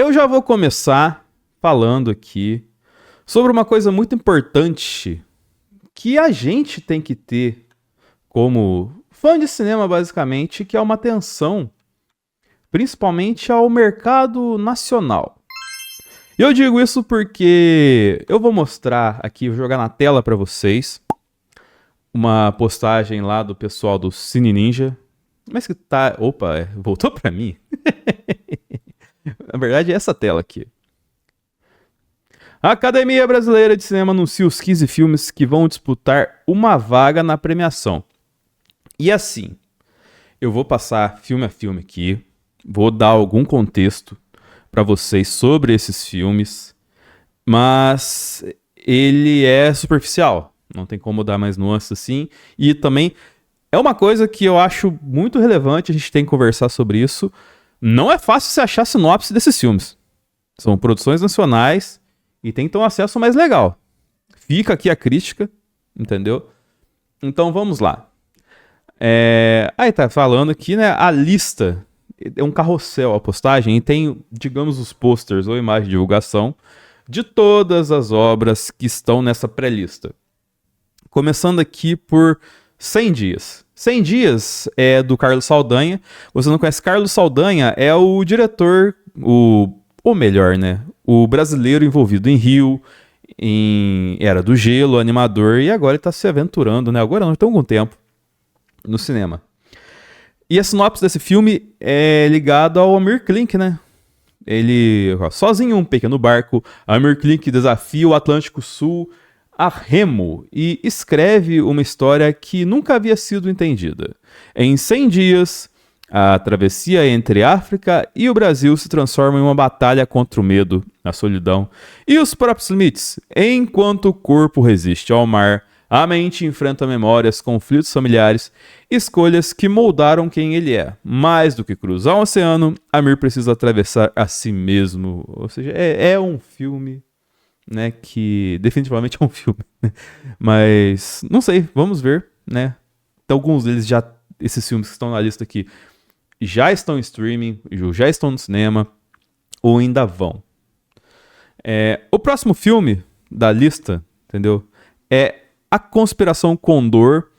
Eu já vou começar falando aqui sobre uma coisa muito importante que a gente tem que ter como fã de cinema, basicamente, que é uma atenção, principalmente ao mercado nacional. E eu digo isso porque eu vou mostrar aqui, vou jogar na tela para vocês, uma postagem lá do pessoal do Cine Ninja. Mas que tá... Opa, voltou para mim? Na verdade é essa tela aqui. A Academia Brasileira de Cinema anuncia os 15 filmes que vão disputar uma vaga na premiação. E assim, eu vou passar filme a filme aqui, vou dar algum contexto para vocês sobre esses filmes, mas ele é superficial, não tem como dar mais nuances assim, e também é uma coisa que eu acho muito relevante, a gente tem que conversar sobre isso. Não é fácil você achar sinopse desses filmes. São produções nacionais e tem que ter um acesso mais legal. Fica aqui a crítica, entendeu? Então vamos lá. Aí tá falando aqui, né? A lista é um carrossel, a postagem, e tem, digamos, os posters ou imagem de divulgação de todas as obras que estão nessa pré-lista. Começando aqui por 100 Dias. 100 Dias é do Carlos Saldanha. Você não conhece Carlos Saldanha? É o diretor, ou melhor, né? O brasileiro envolvido em Rio, em Era do Gelo, animador, e agora ele tá se aventurando, né? Agora não, tem algum tempo no cinema. E a sinopse desse filme é ligada ao Amir Klink, né? Ele, sozinho em um pequeno barco, Amir Klink desafia o Atlântico Sul a remo e escreve uma história que nunca havia sido entendida. Em 100 dias, a travessia entre África e o Brasil se transforma em uma batalha contra o medo, a solidão e os próprios limites. Enquanto o corpo resiste ao mar, a mente enfrenta memórias, conflitos familiares, escolhas que moldaram quem ele é. Mais do que cruzar um oceano, Amir precisa atravessar a si mesmo. Ou seja, é um filme, né, que definitivamente é um filme. Mas, não sei, vamos ver, né? Então, alguns deles já, esses filmes que estão na lista aqui, já estão em streaming, já estão no cinema, ou ainda vão. O próximo filme da lista, entendeu? É A Conspiração Condor,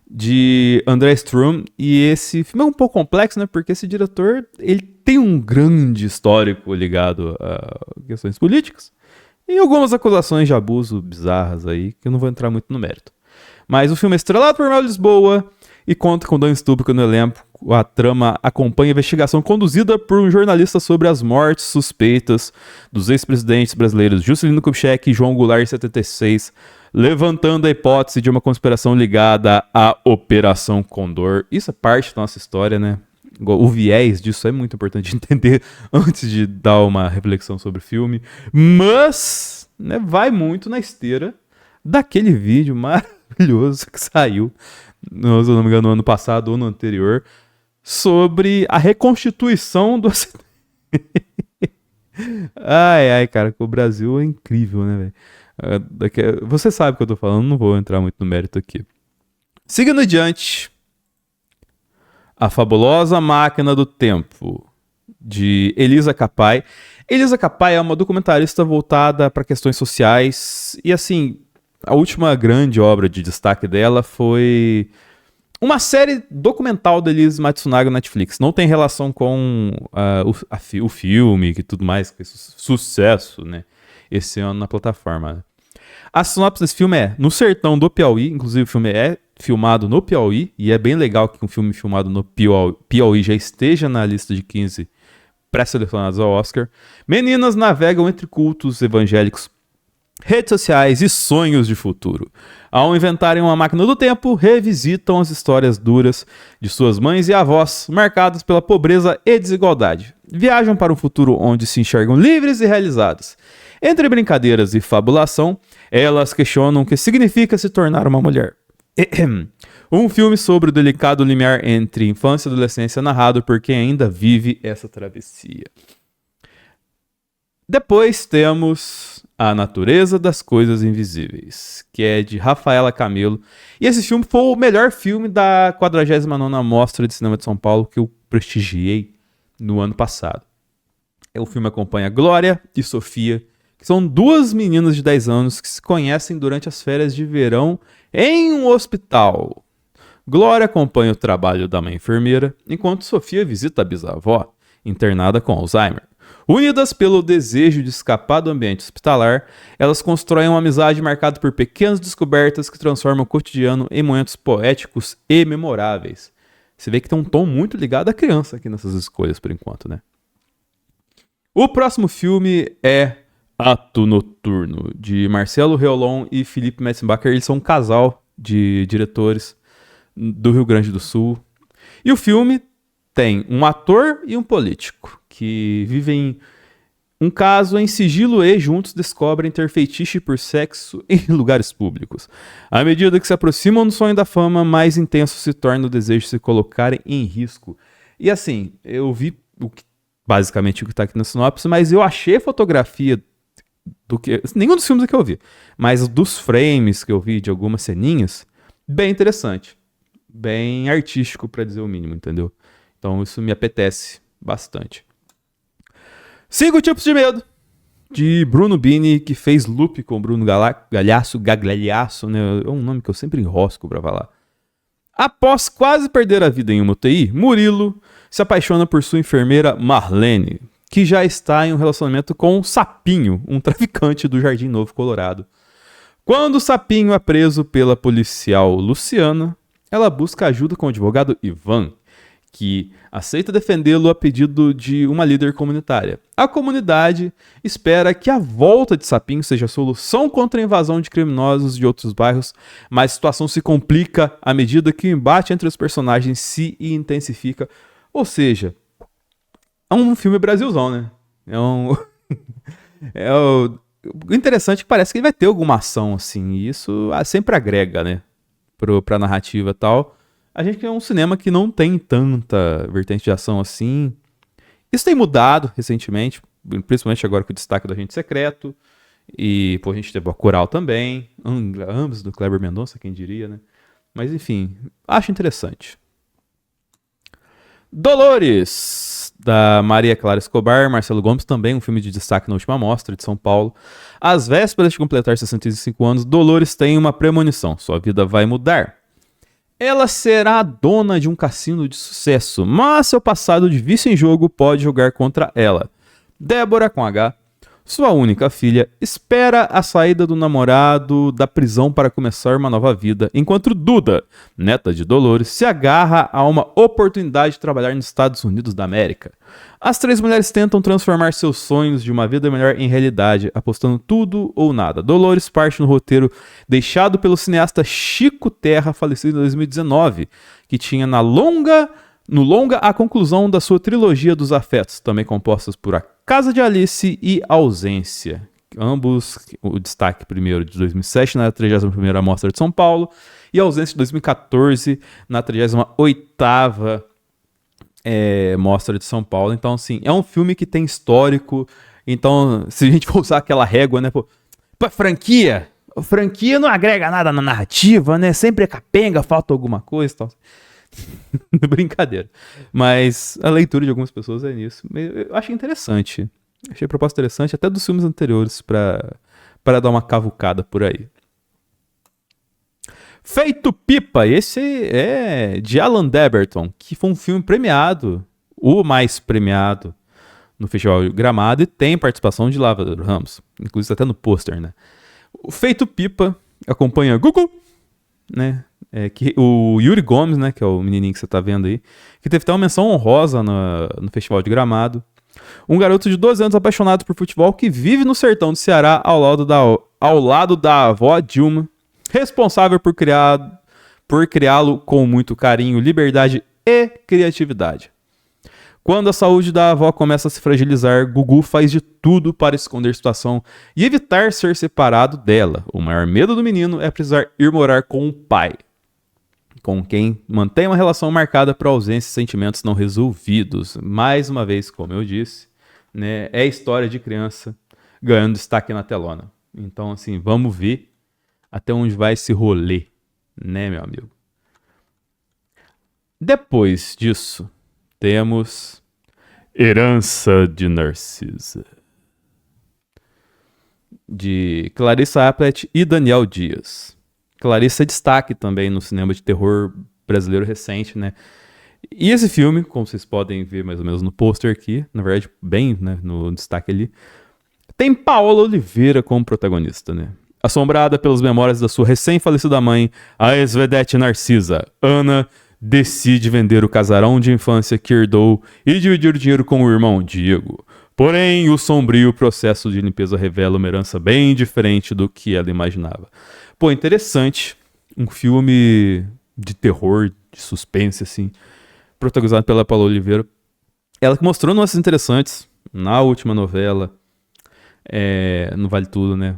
de André Strum, e esse filme é um pouco complexo, né, porque esse diretor, ele tem um grande histórico ligado a questões políticas, e algumas acusações de abuso bizarras aí, que eu não vou entrar muito no mérito. Mas o filme é estrelado por Mel Lisboa, e conta com Dan Stupka no elenco. A trama acompanha a investigação conduzida por um jornalista sobre as mortes suspeitas dos ex-presidentes brasileiros Juscelino Kubitschek e João Goulart em 76, levantando a hipótese de uma conspiração ligada à Operação Condor. Isso é parte da nossa história, né? O viés disso é muito importante entender antes de dar uma reflexão sobre o filme. Mas, né, vai muito na esteira daquele vídeo maravilhoso que saiu, se eu não me engano, no ano passado ou no anterior, sobre a reconstituição do... Ai, cara, o Brasil é incrível, né, velho? Você sabe o que eu tô falando, não vou entrar muito no mérito aqui. Seguindo adiante, A Fabulosa Máquina do Tempo, de Elisa Cafai. Elisa Cafai é uma documentarista voltada para questões sociais, e assim, a última grande obra de destaque dela foi uma série documental da Elise Matsunaga no Netflix. Não tem relação com o filme e tudo mais, que fez sucesso, né, esse ano na plataforma. A sinopse desse filme é: no sertão do Piauí, inclusive o filme é filmado no Piauí, e é bem legal que um filme filmado no Piauí já esteja na lista de 15 pré-selecionados ao Oscar. Meninas navegam entre cultos evangélicos, redes sociais e sonhos de futuro. Ao inventarem uma máquina do tempo, revisitam as histórias duras de suas mães e avós, marcadas pela pobreza e desigualdade. Viajam para um futuro onde se enxergam livres e realizadas. Entre brincadeiras e fabulação, elas questionam o que significa se tornar uma mulher. Um filme sobre o delicado limiar entre infância e adolescência, narrado por quem ainda vive essa travessia. Depois temos A Natureza das Coisas Invisíveis, que é de Rafaela Camelo. E esse filme foi o melhor filme da 49ª Mostra de Cinema de São Paulo, que eu prestigiei no ano passado. O filme acompanha Glória e Sofia, que são duas meninas de 10 anos que se conhecem durante as férias de verão em um hospital. Glória acompanha o trabalho da mãe enfermeira, enquanto Sofia visita a bisavó, internada com Alzheimer. Unidas pelo desejo de escapar do ambiente hospitalar, elas constroem uma amizade marcada por pequenas descobertas que transformam o cotidiano em momentos poéticos e memoráveis. Você vê que tem um tom muito ligado à criança aqui nessas escolhas, por enquanto, né? O próximo filme é Ato Noturno, de Marcelo Reolon e Felipe Metzenbacher. Eles são um casal de diretores do Rio Grande do Sul. E o filme tem um ator e um político que vivem um caso em sigilo e juntos descobrem ter feitiço por sexo em lugares públicos. À medida que se aproximam do sonho da fama, mais intenso se torna o desejo de se colocarem em risco. E assim, eu vi basicamente o que está aqui na sinopse, mas eu achei a fotografia do que... Nenhum dos filmes que eu vi, mas dos frames que eu vi de algumas ceninhas, bem interessante. Bem artístico, para dizer o mínimo, entendeu? Então isso me apetece bastante. 5 Tipos de Medo, de Bruno Bini, que fez Loop com Bruno Gagliasso, né? É um nome que eu sempre enrosco pra falar. Após quase perder a vida em uma UTI, Murilo se apaixona por sua enfermeira Marlene, que já está em um relacionamento com Sapinho, um traficante do Jardim Novo, Colorado. Quando Sapinho é preso pela policial Luciana, ela busca ajuda com o advogado Ivan, que aceita defendê-lo a pedido de uma líder comunitária. A comunidade espera que a volta de Sapinho seja a solução contra a invasão de criminosos de outros bairros, mas a situação se complica à medida que o embate entre os personagens se intensifica. Ou seja, é um filme Brasilzão, né? O interessante é que parece que vai ter alguma ação, assim, e isso sempre agrega, né? Pra narrativa e tal. A gente é um cinema que não tem tanta vertente de ação assim. Isso tem mudado recentemente, principalmente agora com o destaque do Agente Secreto. E, pô, a gente teve a Coral também. Ambos do Kleber Mendonça, quem diria, né? Mas, enfim, acho interessante. Dolores, da Maria Clara Escobar, Marcelo Gomes, também um filme de destaque na última mostra de São Paulo. Às vésperas de completar 65 anos, Dolores tem uma premonição. Sua vida vai mudar. Ela será a dona de um cassino de sucesso, mas seu passado de vício em jogo pode jogar contra ela. Débora, com H, sua única filha, espera a saída do namorado da prisão para começar uma nova vida, enquanto Duda, neta de Dolores, se agarra a uma oportunidade de trabalhar nos Estados Unidos da América. As 3 mulheres tentam transformar seus sonhos de uma vida melhor em realidade, apostando tudo ou nada. Dolores parte no roteiro deixado pelo cineasta Chico Terra, falecido em 2019, que tinha no longa a conclusão da sua trilogia dos afetos, também compostas por A Casa de Alice e Ausência. Ambos, o destaque primeiro de 2007 na 31ª Mostra de São Paulo e a Ausência de 2014 na 38ª Mostra de São Paulo. Então, assim, é um filme que tem histórico. Então, se a gente for usar aquela régua, né, pô, franquia não agrega nada na narrativa, né? Sempre é capenga, falta alguma coisa e tal. Brincadeira. Mas a leitura de algumas pessoas é nisso. Eu achei interessante. Achei a proposta interessante, até dos filmes anteriores, pra dar uma cavucada por aí. Feito Pipa, esse é de Alan Deberton, que foi um filme premiado, o mais premiado no Festival de Gramado, e tem participação de Lázaro Ramos, inclusive até no pôster, né? O Feito Pipa acompanha Gugu, né? Que o Yuri Gomes, né, que é o menininho que você tá vendo aí, que teve até uma menção honrosa no Festival de Gramado. Um garoto de 12 anos apaixonado por futebol que vive no sertão do Ceará ao lado da avó Dilma, responsável por criá-lo com muito carinho, liberdade e criatividade. Quando a saúde da avó começa a se fragilizar, Gugu faz de tudo para esconder a situação e evitar ser separado dela. O maior medo do menino é precisar ir morar com o pai, com quem mantém uma relação marcada por ausência e sentimentos não resolvidos. Mais uma vez, como eu disse, né, é história de criança ganhando destaque na telona. Então, assim, vamos ver até onde vai esse rolê, né, meu amigo? Depois disso, temos Herança de Narcisa, de Clarissa Applet e Daniel Dias. Clarissa é destaque também no cinema de terror brasileiro recente, né? E esse filme, como vocês podem ver mais ou menos no pôster aqui, na verdade, bem, né, no destaque ali, tem Paola Oliveira como protagonista, né? Assombrada pelas memórias da sua recém-falecida mãe, a ex-vedete Narcisa, Ana decide vender o casarão de infância que herdou e dividir o dinheiro com o irmão Diego. Porém, o sombrio processo de limpeza revela uma herança bem diferente do que ela imaginava. Pô, interessante. Um filme de terror, de suspense, assim, protagonizado pela Paola Oliveira. Ela que mostrou nuances interessantes na última novela, no Vale Tudo, né?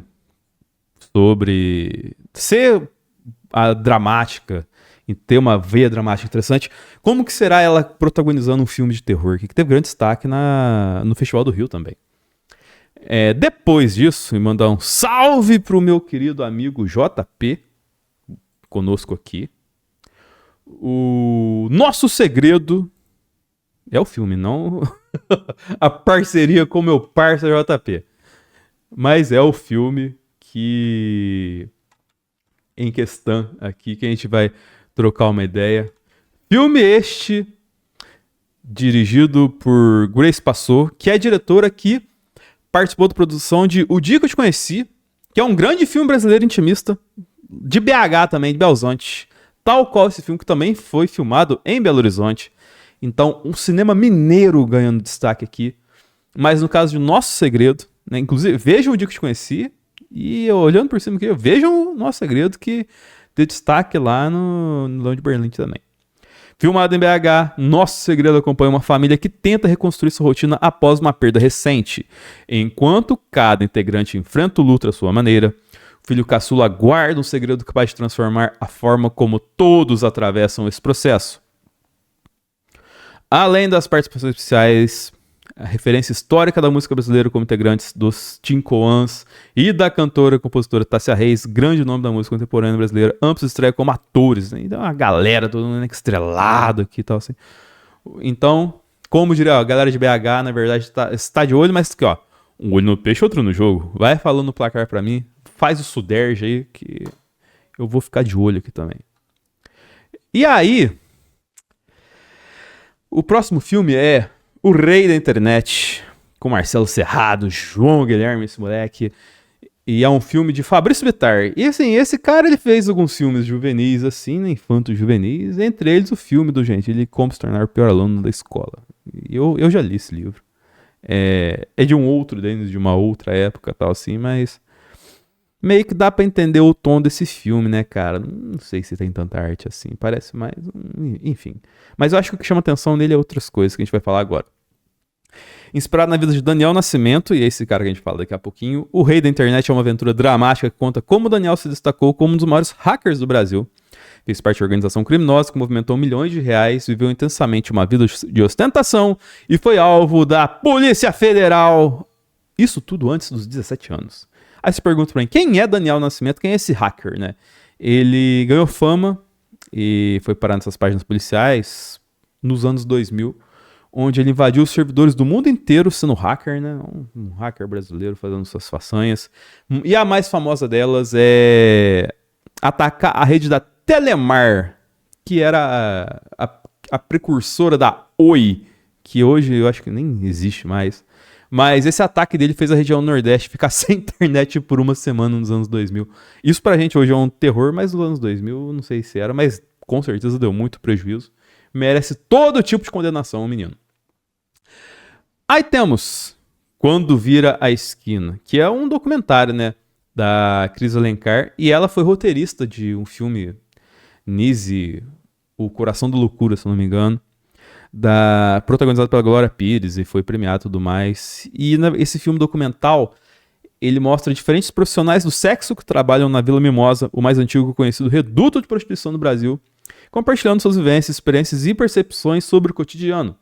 Sobre ser a dramática e ter uma veia dramática interessante. Como que será ela protagonizando um filme de terror que teve grande destaque no Festival do Rio também. Depois disso, me mandar um salve pro meu querido amigo JP, conosco aqui. O Nosso Segredo é o filme, não a parceria com meu parceiro JP. Mas é o filme que em questão aqui, que a gente vai trocar uma ideia. Filme este dirigido por Grace Passou, que é a diretora que participou da produção de O Dia que Eu Te Conheci, que é um grande filme brasileiro intimista, de BH também, de Belo Horizonte, tal qual esse filme que também foi filmado em Belo Horizonte. Então, um cinema mineiro ganhando destaque aqui. Mas no caso de Nosso Segredo, né, inclusive, vejam O Dia que Eu Te Conheci, e olhando por cima aqui, vejam o Nosso Segredo, que tem destaque lá no Leão de Berlim também. Filmado em BH, Nosso Segredo acompanha uma família que tenta reconstruir sua rotina após uma perda recente. Enquanto cada integrante enfrenta o luto à sua maneira, o filho caçula guarda um segredo capaz de transformar a forma como todos atravessam esse processo. Além das participações especiais, a referência histórica da música brasileira como integrantes dos Tincoãs e da cantora e compositora Tássia Reis, grande nome da música contemporânea brasileira, ambos estreiam como atores, né? Então, uma galera, todo mundo estrelado aqui e tal, assim. Então, como diria, a galera de BH, na verdade, está de olho, mas aqui, ó, um olho no peixe, outro no jogo. Vai falando no placar pra mim, faz o Suderge aí, que eu vou ficar de olho aqui também. E aí, o próximo filme é O Rei da Internet, com Marcelo Serrado, João Guilherme, esse moleque. E é um filme de Fabrício Bittar. E assim, esse cara, ele fez alguns filmes juvenis, assim, né, infanto-juvenis. Entre eles o filme do Gentili, Como Se Tornar o Pior Aluno da Escola. E eu já li esse livro. É de um outro, de uma outra época tal assim, mas meio que dá pra entender o tom desse filme, né, cara? Não sei se tem tanta arte assim, parece mais... Enfim. Mas eu acho que o que chama atenção nele é outras coisas que a gente vai falar agora. Inspirado na vida de Daniel Nascimento, e é esse cara que a gente fala daqui a pouquinho, O Rei da Internet é uma aventura dramática que conta como Daniel se destacou como um dos maiores hackers do Brasil. Fez parte de organização criminosa que movimentou milhões de reais, viveu intensamente uma vida de ostentação e foi alvo da Polícia Federal. Isso tudo antes dos 17 anos. Aí se pergunta pra mim, quem é Daniel Nascimento? Quem é esse hacker, né? Ele ganhou fama e foi parar nessas páginas policiais nos anos 2000, onde ele invadiu os servidores do mundo inteiro sendo hacker, né? Um hacker brasileiro fazendo suas façanhas. E a mais famosa delas é atacar a rede da Telemar, que era a precursora da Oi, que hoje eu acho que nem existe mais. Mas esse ataque dele fez a região Nordeste ficar sem internet por uma semana nos anos 2000. Isso pra gente hoje é um terror, mas nos anos 2000 não sei se era, mas com certeza deu muito prejuízo. Merece todo tipo de condenação, menino. Aí temos Quando Vira a Esquina, que é um documentário, né, da Cris Alencar, e ela foi roteirista de um filme, Nise, O Coração da Loucura, se eu não me engano, protagonizado pela Glória Pires, e foi premiado e tudo mais. E esse filme documental, ele mostra diferentes profissionais do sexo que trabalham na Vila Mimosa, o mais antigo e conhecido reduto de prostituição do Brasil, compartilhando suas vivências, experiências e percepções sobre o cotidiano.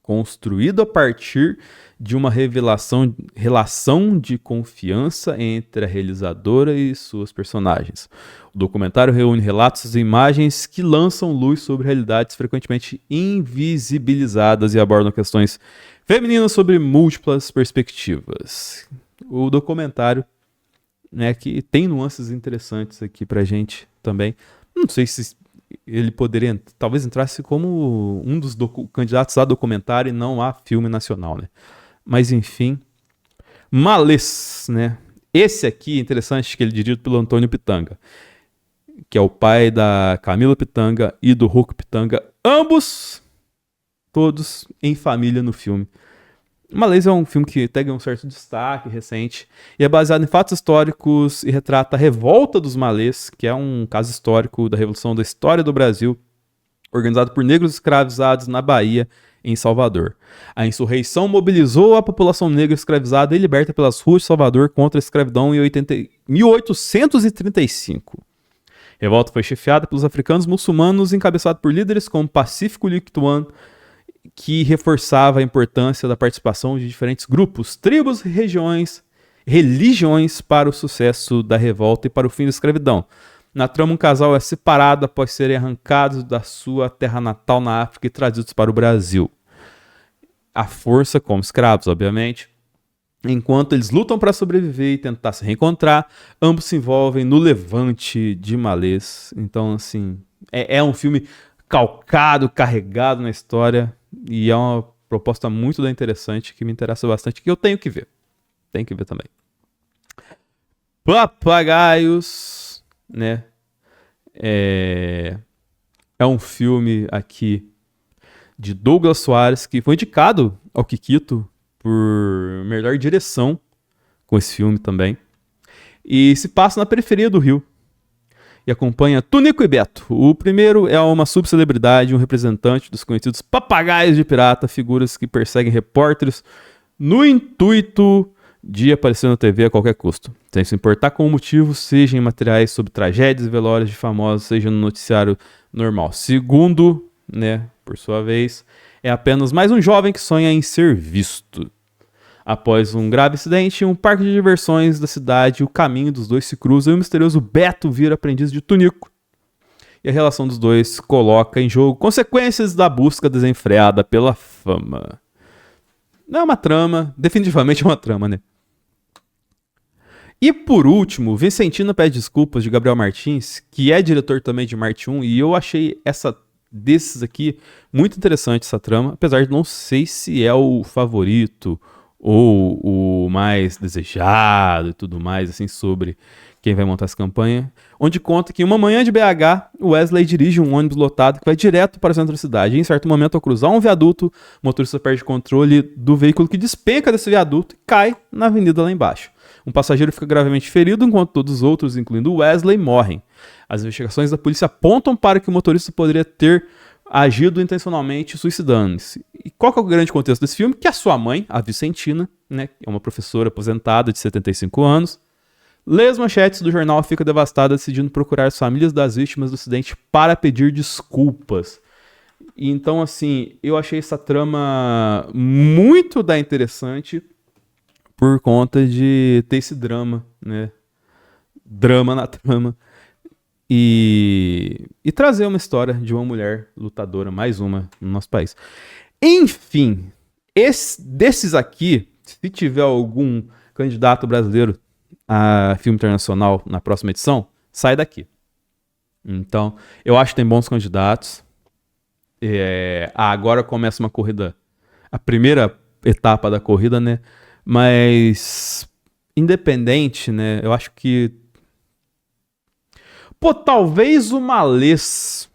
construído a partir de uma relação de confiança entre a realizadora e suas personagens. O documentário reúne relatos e imagens que lançam luz sobre realidades frequentemente invisibilizadas e abordam questões femininas sobre múltiplas perspectivas. O documentário, né, que tem nuances interessantes aqui pra gente também. Não sei se ele poderia, talvez entrasse como um dos candidatos a documentário e não a filme nacional, né? Mas enfim, Malês, né? Esse aqui é interessante que ele é dirigido pelo Antônio Pitanga, que é o pai da Camila Pitanga e do Hulk Pitanga, ambos todos em família no filme. Malês é um filme que tem um certo destaque recente e é baseado em fatos históricos e retrata a revolta dos malês, que é um caso histórico da Revolução da História do Brasil, organizado por negros escravizados na Bahia, em Salvador. A insurreição mobilizou a população negra escravizada e liberta pelas ruas de Salvador contra a escravidão em 1835. A revolta foi chefiada pelos africanos muçulmanos, encabeçado por líderes como Pacífico Lictuano, que reforçava a importância da participação de diferentes grupos, tribos, religiões para o sucesso da revolta e para o fim da escravidão. Na trama, um casal é separado após serem arrancados da sua terra natal na África e trazidos para o Brasil. À força, como escravos, obviamente. Enquanto eles lutam para sobreviver e tentar se reencontrar, ambos se envolvem no levante de Malês. Então, assim, é um filme calcado, carregado na história. E é uma proposta muito interessante que me interessa bastante, que eu tenho que ver. Tem que ver também. Papagaios, né? É um filme aqui de Douglas Soares, que foi indicado ao Kikito por melhor direção com esse filme também. E se passa na periferia do Rio. E acompanha Tunico e Beto. O primeiro é uma subcelebridade, um representante dos conhecidos papagaios de pirata, figuras que perseguem repórteres no intuito de aparecer na TV a qualquer custo, sem se importar com o motivo, seja em materiais sobre tragédias e velórios de famosos, seja no noticiário normal. Segundo, né, por sua vez, é apenas mais um jovem que sonha em ser visto. Após um grave acidente em um parque de diversões da cidade, o caminho dos dois se cruza e o misterioso Beto vira aprendiz de Tunico. E a relação dos dois coloca em jogo consequências da busca desenfreada pela fama. Não é uma trama, definitivamente é uma trama, né? E por último, Vicentina Pede Desculpas, de Gabriel Martins, que é diretor também de Marte 1, e eu achei desses aqui muito interessante essa trama, apesar de não sei se é o favorito ou o mais desejado e tudo mais, assim, sobre quem vai montar essa campanha, onde conta que em uma manhã de BH, o Wesley dirige um ônibus lotado que vai direto para o centro da cidade. E em certo momento, ao cruzar um viaduto, o motorista perde o controle do veículo que despenca desse viaduto e cai na avenida lá embaixo. Um passageiro fica gravemente ferido, enquanto todos os outros, incluindo o Wesley, morrem. As investigações da polícia apontam para que o motorista poderia ter agido intencionalmente suicidando-se. E qual que é o grande contexto desse filme? Que a sua mãe, a Vicentina, né, é uma professora aposentada de 75 anos, lê as manchetes do jornal e fica devastada, decidindo procurar as famílias das vítimas do acidente para pedir desculpas. E então, assim, eu achei essa trama muito interessante por conta de ter esse drama, né? Drama na trama. E trazer uma história de uma mulher lutadora, mais uma, no nosso país. Enfim, desses aqui, se tiver algum candidato brasileiro a filme internacional na próxima edição, sai daqui. Então, eu acho que tem bons candidatos. Agora começa uma corrida, a primeira etapa da corrida, né? Mas, independente, né? Eu acho que talvez o Malês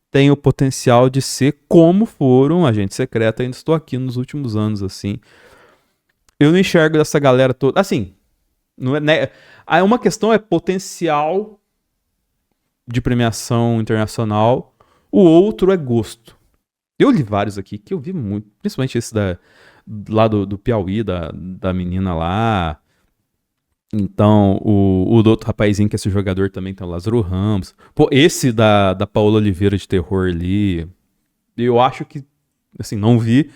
tenha o potencial de ser como foram Agente Secreto. Ainda estou aqui nos últimos anos, assim. Eu não enxergo dessa galera toda. Assim, não é, né? Uma questão é potencial de premiação internacional. O outro é gosto. Eu li vários aqui que eu vi muito. Principalmente esse lá do Piauí, da menina lá. Então, o do outro rapazinho que é esse jogador também, tem o Lázaro Ramos. Pô, esse da Paola Oliveira de terror ali, eu acho que, assim, não vi,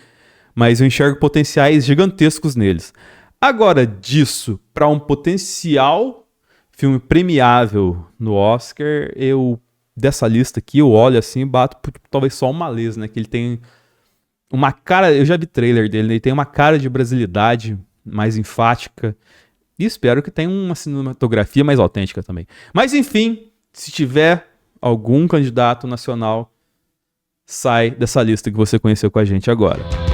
mas eu enxergo potenciais gigantescos neles. Agora, disso para um potencial filme premiável no Oscar, dessa lista aqui, eu olho assim e bato por talvez só uma Malês, né? Que ele tem uma cara, eu já vi trailer dele, ele tem uma cara de brasilidade mais enfática e espero que tenha uma cinematografia mais autêntica também. Mas enfim, se tiver algum candidato nacional, sai dessa lista que você conheceu com a gente agora.